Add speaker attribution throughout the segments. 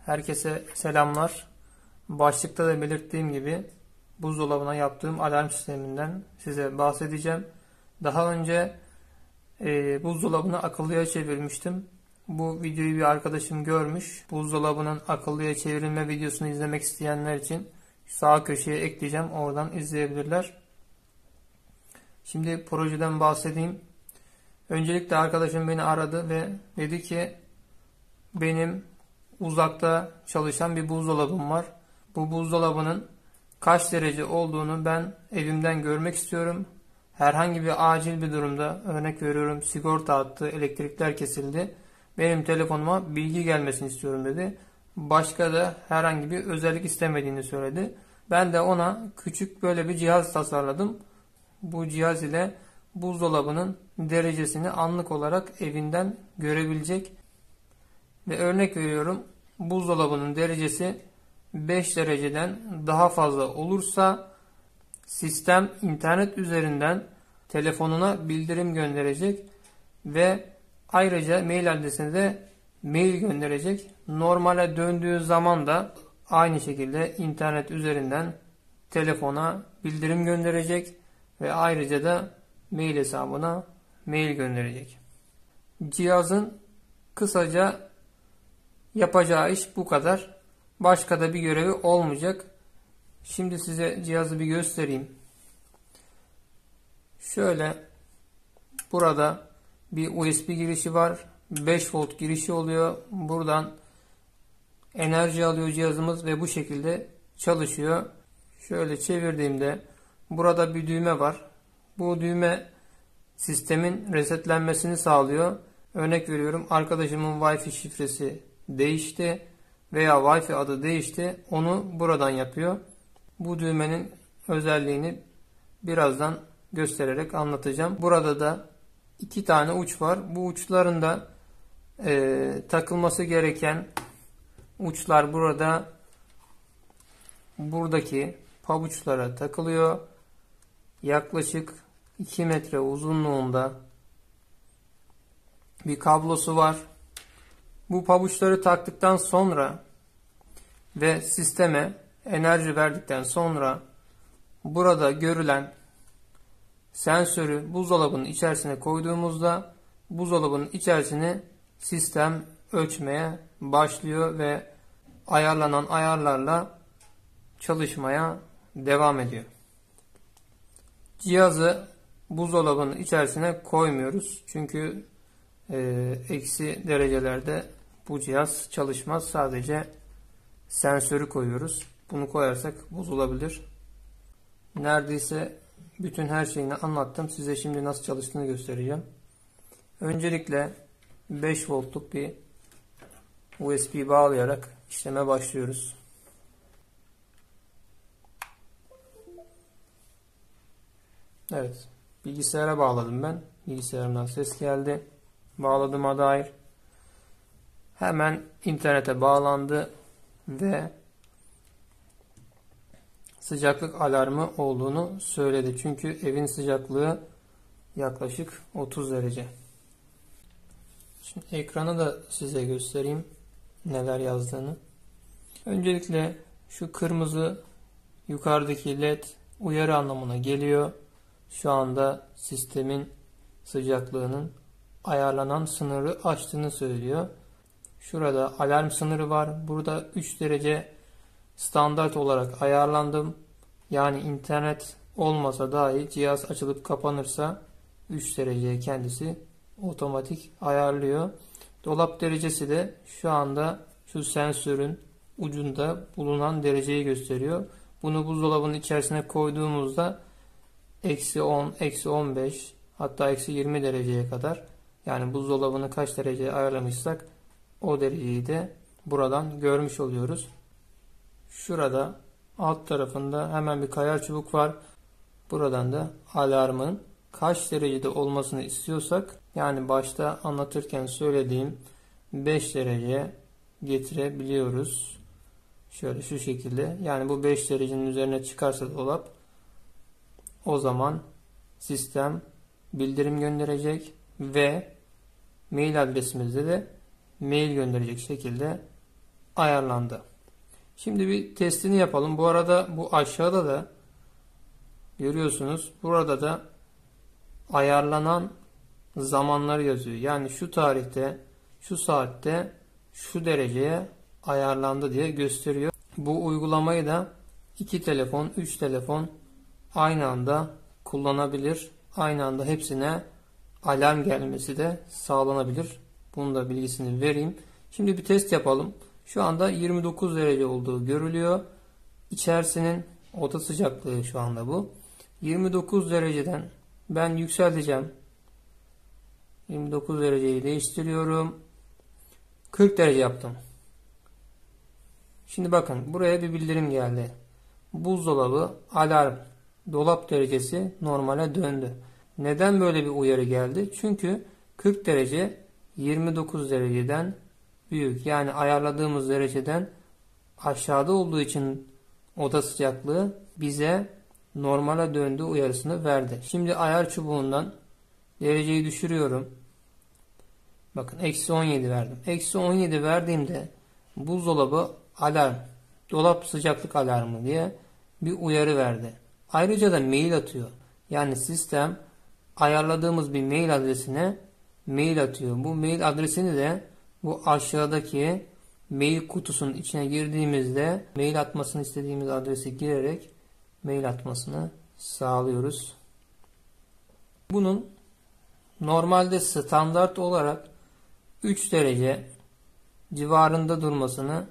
Speaker 1: Herkese selamlar. Başlıkta da belirttiğim gibi buzdolabına yaptığım alarm sisteminden size bahsedeceğim. Daha önce buzdolabını akıllıya çevirmiştim. Bu videoyu bir arkadaşım görmüş. Buzdolabının akıllıya çevrilme videosunu izlemek isteyenler için sağ köşeye ekleyeceğim. Oradan izleyebilirler. Şimdi projeden bahsedeyim. Öncelikle arkadaşım beni aradı ve dedi ki benim uzakta çalışan bir buzdolabım var. Bu buzdolabının kaç derece olduğunu ben evimden görmek istiyorum. Herhangi bir acil bir durumda, örnek veriyorum, sigorta attı, elektrikler kesildi. Benim telefonuma bilgi gelmesini istiyorum dedi. Başka da herhangi bir özellik istemediğini söyledi. Ben de ona küçük böyle bir cihaz tasarladım. Bu cihaz ile buzdolabının derecesini anlık olarak evinden görebilecek. Ve örnek veriyorum, buzdolabının derecesi 5 dereceden daha fazla olursa sistem internet üzerinden telefonuna bildirim gönderecek ve ayrıca mail adresine de mail gönderecek. Normale döndüğü zaman da aynı şekilde internet üzerinden telefona bildirim gönderecek ve ayrıca da mail hesabına mail gönderecek. Cihazın kısaca yapacağı iş bu kadar. Başka da bir görevi olmayacak. Şimdi size cihazı bir göstereyim. Şöyle, burada bir USB girişi var. 5 volt girişi oluyor. Buradan enerji alıyor cihazımız ve bu şekilde çalışıyor. Şöyle çevirdiğimde burada bir düğme var. Bu düğme sistemin resetlenmesini sağlıyor. Örnek veriyorum, arkadaşımın Wi-Fi şifresi değişti veya Wi-Fi adı değişti. Onu buradan yapıyor. Bu düğmenin özelliğini birazdan göstererek anlatacağım. Burada da 2 tane uç var. Bu uçların da takılması gereken uçlar burada. Buradaki pabuçlara takılıyor. Yaklaşık 2 metre uzunluğunda bir kablosu var. Bu pabuçları taktıktan sonra ve sisteme enerji verdikten sonra burada görülen sensörü buzdolabının içerisine koyduğumuzda buzdolabının içerisini sistem ölçmeye başlıyor ve ayarlanan ayarlarla çalışmaya devam ediyor. Cihazı buzdolabının içerisine koymuyoruz. Çünkü eksi derecelerde bu cihaz çalışmaz. Sadece sensörü koyuyoruz. Bunu koyarsak bozulabilir. Neredeyse bütün her şeyini anlattım. Size şimdi nasıl çalıştığını göstereceğim. Öncelikle 5 voltluk bir USB bağlayarak işleme başlıyoruz. Evet. Bilgisayara bağladım ben. Bilgisayarımdan ses geldi. Bağladığıma dair. Hemen internete bağlandı ve sıcaklık alarmı olduğunu söyledi. Çünkü evin sıcaklığı yaklaşık 30 derece. Şimdi ekranı da size göstereyim neler yazdığını. Öncelikle şu kırmızı yukarıdaki led uyarı anlamına geliyor. Şu anda sistemin sıcaklığının ayarlanan sınırı aştığını söylüyor. Şurada alarm sınırı var. Burada 3 derece standart olarak ayarlandım. Yani internet olmasa dahi cihaz açılıp kapanırsa 3 dereceye kendisi otomatik ayarlıyor. Dolap derecesi de şu anda şu sensörün ucunda bulunan dereceyi gösteriyor. Bunu buzdolabının içerisine koyduğumuzda eksi 10, eksi 15 hatta eksi 20 dereceye kadar, yani buzdolabını kaç dereceye ayarlamışsak o dereceyi de buradan görmüş oluyoruz. Şurada alt tarafında hemen bir kayar çubuk var. Buradan da alarmın kaç derecede olmasını istiyorsak, yani başta anlatırken söylediğim 5 dereceye getirebiliyoruz. Şöyle şu şekilde. Yani bu 5 derecenin üzerine çıkarsa dolap, o zaman sistem bildirim gönderecek ve mail adresimizde de mail gönderecek şekilde ayarlandı. Şimdi bir testini yapalım. Bu arada bu aşağıda da görüyorsunuz. Burada da ayarlanan zamanları yazıyor. Yani şu tarihte, şu saatte, şu dereceye ayarlandı diye gösteriyor. Bu uygulamayı da 2 telefon, 3 telefon aynı anda kullanabilir. Aynı anda hepsine alarm gelmesi de sağlanabilir. Bunun da bilgisini vereyim. Şimdi bir test yapalım. Şu anda 29 derece olduğu görülüyor. İçerisinin oda sıcaklığı şu anda bu. 29 dereceden ben yükselteceğim. 29 dereceyi değiştiriyorum. 40 derece yaptım. Şimdi bakın buraya bir bildirim geldi. Buzdolabı alarm. Dolap derecesi normale döndü. Neden böyle bir uyarı geldi? Çünkü 40 derece 29 dereceden büyük. Yani ayarladığımız dereceden aşağıda olduğu için oda sıcaklığı bize normale döndüğü uyarısını verdi. Şimdi ayar çubuğundan dereceyi düşürüyorum. Bakın eksi 17 verdim. Eksi 17 verdiğimde buzdolabı alarm, dolap sıcaklık alarmı diye bir uyarı verdi. Ayrıca da mail atıyor. Yani sistem ayarladığımız bir mail adresine mail atıyor. Bu mail adresini de bu aşağıdaki mail kutusunun içine girdiğimizde mail atmasını istediğimiz adresi girerek mail atmasını sağlıyoruz. Bunun normalde standart olarak 3 derece civarında durmasını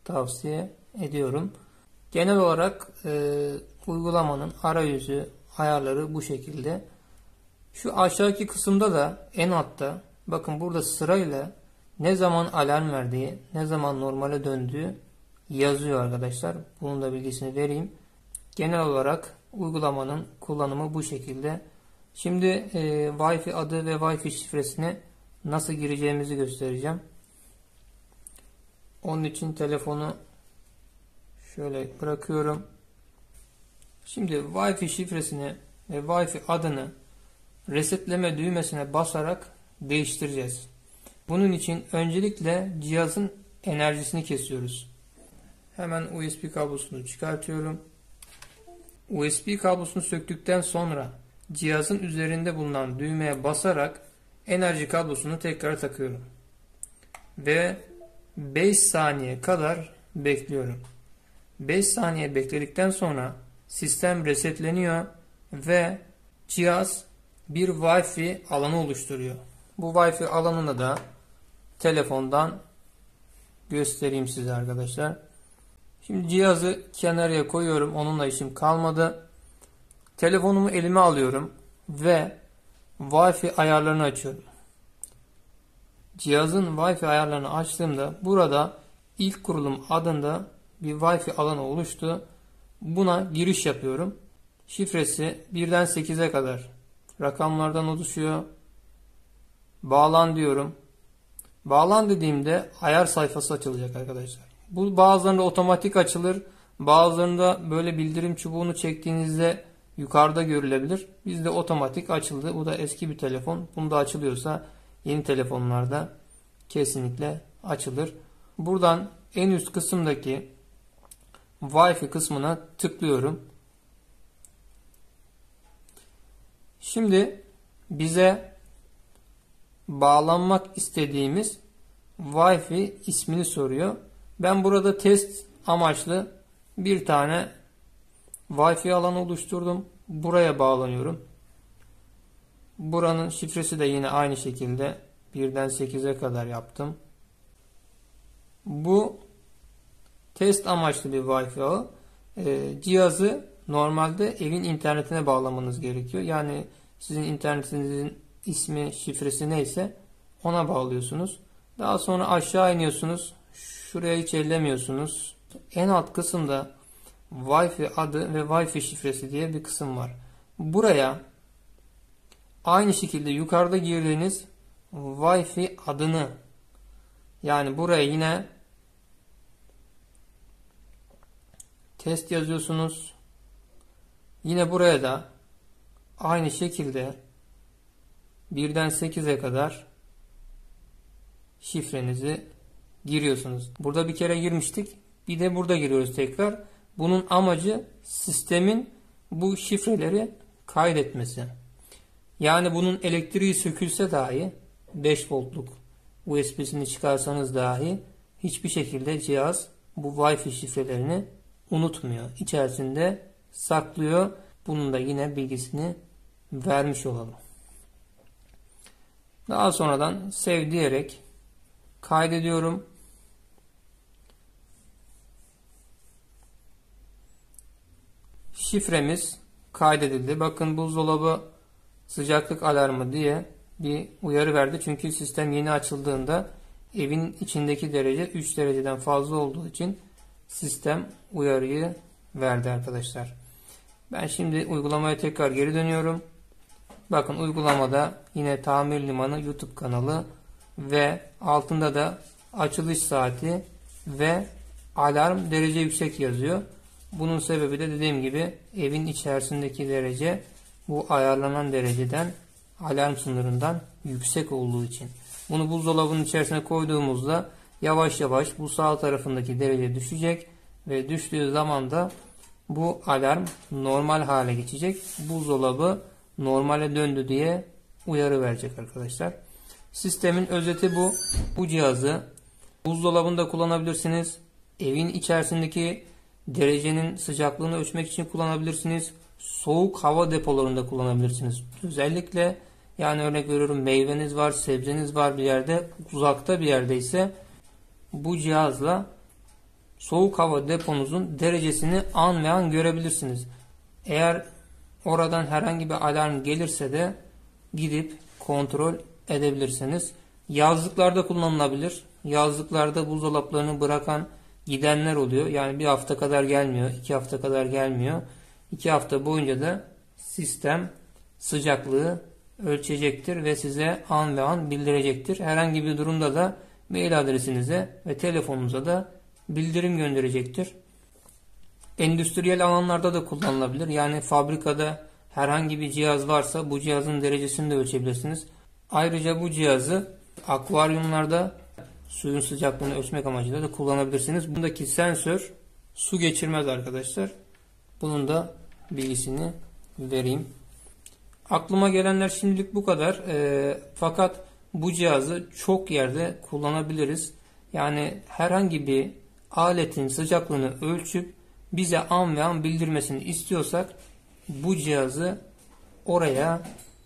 Speaker 1: tavsiye ediyorum. Genel olarak uygulamanın arayüzü, ayarları bu şekilde. Şu aşağıki kısımda da en altta bakın burada sırayla ne zaman alarm verdiği, ne zaman normale döndüğü yazıyor arkadaşlar. Bunun da bilgisini vereyim. Genel olarak uygulamanın kullanımı bu şekilde. Şimdi Wi-Fi adı ve Wi-Fi şifresine nasıl gireceğimizi göstereceğim. Onun için telefonu şöyle bırakıyorum. Şimdi Wi-Fi şifresini ve Wi-Fi adını resetleme düğmesine basarak değiştireceğiz. Bunun için öncelikle cihazın enerjisini kesiyoruz. Hemen USB kablosunu çıkartıyorum. USB kablosunu söktükten sonra cihazın üzerinde bulunan düğmeye basarak enerji kablosunu tekrar takıyorum. Ve 5 saniye kadar bekliyorum. 5 saniye bekledikten sonra sistem resetleniyor ve cihaz bir Wi-Fi alanı oluşturuyor. Bu Wi-Fi alanını da telefondan göstereyim size arkadaşlar. Şimdi cihazı kenarıya koyuyorum. Onunla işim kalmadı. Telefonumu elime alıyorum ve Wi-Fi ayarlarını açıyorum. Cihazın Wi-Fi ayarlarını açtığımda burada ilk kurulum adında bir Wi-Fi alanı oluştu. Buna giriş yapıyorum. Şifresi 1'den 8'e kadar rakamlardan oluşuyor. Bağlan diyorum. Bağlan dediğimde ayar sayfası açılacak arkadaşlar. Bu bazılarında otomatik açılır. Bazılarında böyle bildirim çubuğunu çektiğinizde yukarıda görülebilir. Bizde otomatik açıldı. Bu da eski bir telefon. Bunda açılıyorsa yeni telefonlarda kesinlikle açılır. Buradan en üst kısımdaki Wi-Fi kısmına tıklıyorum. Şimdi bize bağlanmak istediğimiz Wi-Fi ismini soruyor. Ben burada test amaçlı bir tane Wi-Fi alanı oluşturdum. Buraya bağlanıyorum. Buranın şifresi de yine aynı şekilde 1'den 8'e kadar yaptım. Bu test amaçlı bir Wi-Fi ağı. Cihazı normalde evin internetine bağlamanız gerekiyor. Yani sizin internetinizin ismi, şifresi neyse ona bağlıyorsunuz. Daha sonra aşağı iniyorsunuz. Şuraya hiç ellemiyorsunuz. En alt kısımda Wi-Fi adı ve Wi-Fi şifresi diye bir kısım var. Buraya aynı şekilde yukarıda girdiğiniz Wi-Fi adını, yani buraya yine test yazıyorsunuz. Yine buraya da aynı şekilde 1'den 8'e kadar şifrenizi giriyorsunuz. Burada bir kere girmiştik. Bir de burada giriyoruz tekrar. Bunun amacı sistemin bu şifreleri kaydetmesi. Yani bunun elektriği sökülse dahi 5 voltluk USB'sini çıkarsanız dahi hiçbir şekilde cihaz bu Wi-Fi şifrelerini unutmuyor. İçerisinde saklıyor. Bunun da yine bilgisini vermiş olalım. Daha sonradan save diyerek kaydediyorum. Şifremiz kaydedildi. Bakın buzdolabı sıcaklık alarmı diye bir uyarı verdi. Çünkü sistem yeni açıldığında evin içindeki derece 3 dereceden fazla olduğu için sistem uyarıyı verdi arkadaşlar. Ben şimdi uygulamaya tekrar geri dönüyorum. Bakın uygulamada yine Tamir Limanı YouTube kanalı ve altında da açılış saati ve alarm derece yüksek yazıyor. Bunun sebebi de dediğim gibi evin içerisindeki derece bu ayarlanan dereceden, alarm sınırından yüksek olduğu için. Bunu buzdolabının içerisine koyduğumuzda yavaş yavaş bu sağ tarafındaki derece düşecek ve düştüğü zaman da bu alarm normal hale geçecek. Buzdolabı normale döndü diye uyarı verecek arkadaşlar. Sistemin özeti bu. Bu cihazı buzdolabında kullanabilirsiniz. Evin içerisindeki derecenin sıcaklığını ölçmek için kullanabilirsiniz. Soğuk hava depolarında kullanabilirsiniz. Özellikle yani örnek veriyorum meyveniz var, sebzeniz var bir yerde, uzakta bir yerdeyse bu cihazla soğuk hava deponuzun derecesini an ve an görebilirsiniz. Eğer oradan herhangi bir alarm gelirse de gidip kontrol edebilirsiniz. Yazlıklarda kullanılabilir. Yazlıklarda buzdolaplarını bırakan gidenler oluyor. Yani bir hafta kadar gelmiyor, 2 hafta kadar gelmiyor. 2 hafta boyunca da sistem sıcaklığı ölçecektir ve size an ve an bildirecektir. Herhangi bir durumda da mail adresinize ve telefonunuza da bildirim gönderecektir. Endüstriyel alanlarda da kullanılabilir. Yani fabrikada herhangi bir cihaz varsa bu cihazın derecesini de ölçebilirsiniz. Ayrıca bu cihazı akvaryumlarda suyun sıcaklığını ölçmek amacıyla da kullanabilirsiniz. Bundaki sensör su geçirmez arkadaşlar. Bunun da bilgisini vereyim. Aklıma gelenler şimdilik bu kadar. Fakat bu cihazı çok yerde kullanabiliriz. Yani herhangi bir aletin sıcaklığını ölçüp bize an ve an bildirmesini istiyorsak bu cihazı oraya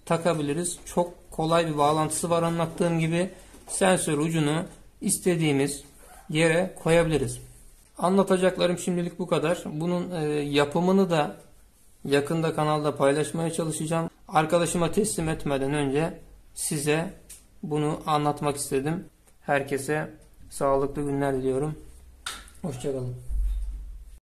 Speaker 1: takabiliriz. Çok kolay bir bağlantısı var anlattığım gibi. Sensör ucunu istediğimiz yere koyabiliriz. Anlatacaklarım şimdilik bu kadar. Bunun yapımını da yakında kanalda paylaşmaya çalışacağım. Arkadaşıma teslim etmeden önce size bunu anlatmak istedim. Herkese sağlıklı günler diliyorum. Hoşça kalın.